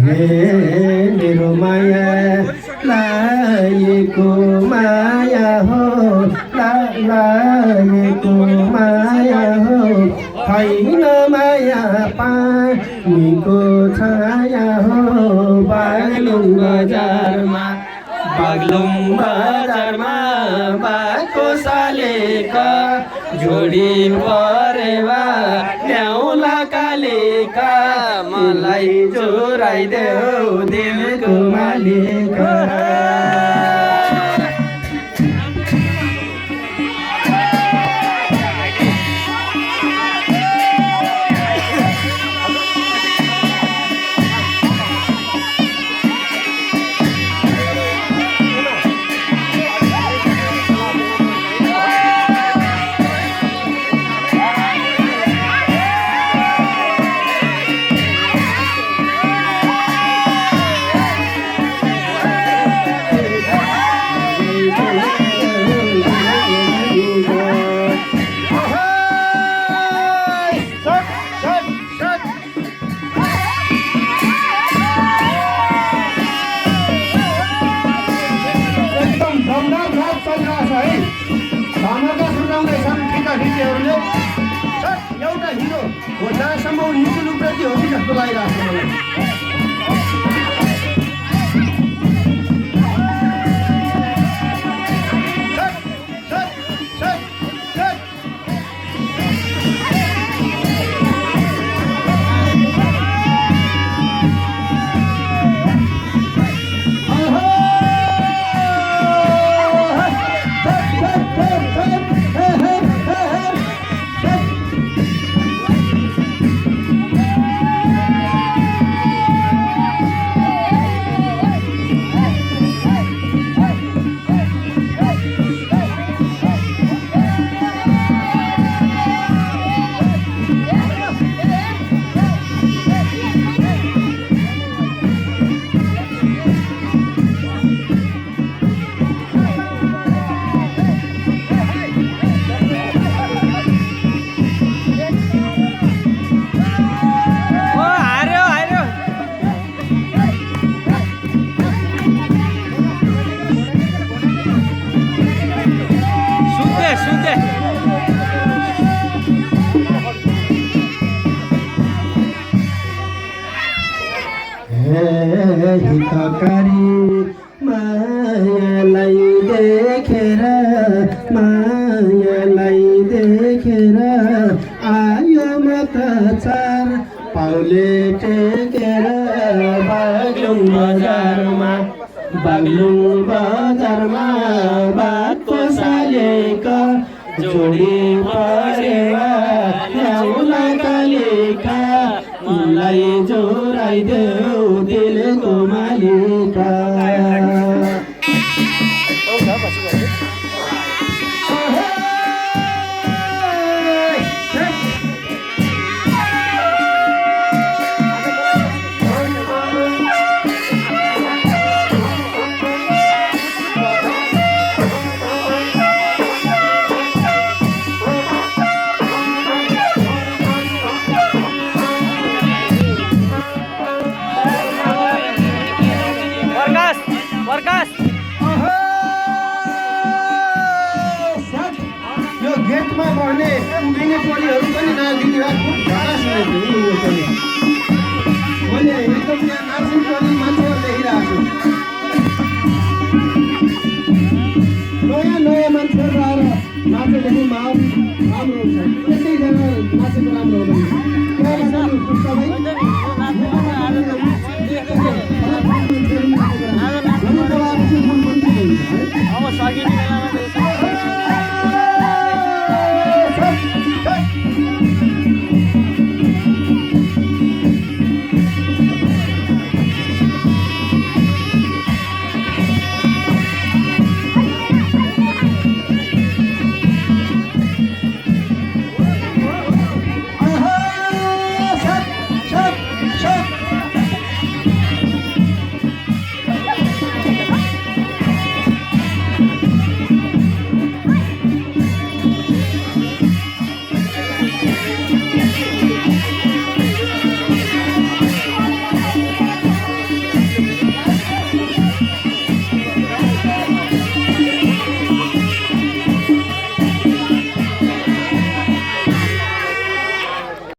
हे मेरो माया लाएको माया हो लाएको माया हो छैन माया पानीको छाया हो बागलुङ बजारमा बाको सालेका जोडी परेवा ल्याउला कालेका मलाई जोराइदेऊ दिलको मालिका एउटा हिरो हो जहाँसम्म हिरो लुप्रति हो कि जस्तो लागिरहेको हितकारी मायालाई देखेर आयो म त चार पाउले टेकेर बागलुङ बजारमा बाको सालेका जोडी परेवा ल्याउला कालेका मलाई जोराइदेऊ दिलको मालिका यो गेटमा बढ्ने उभिने पोलीहरू पनि नदिने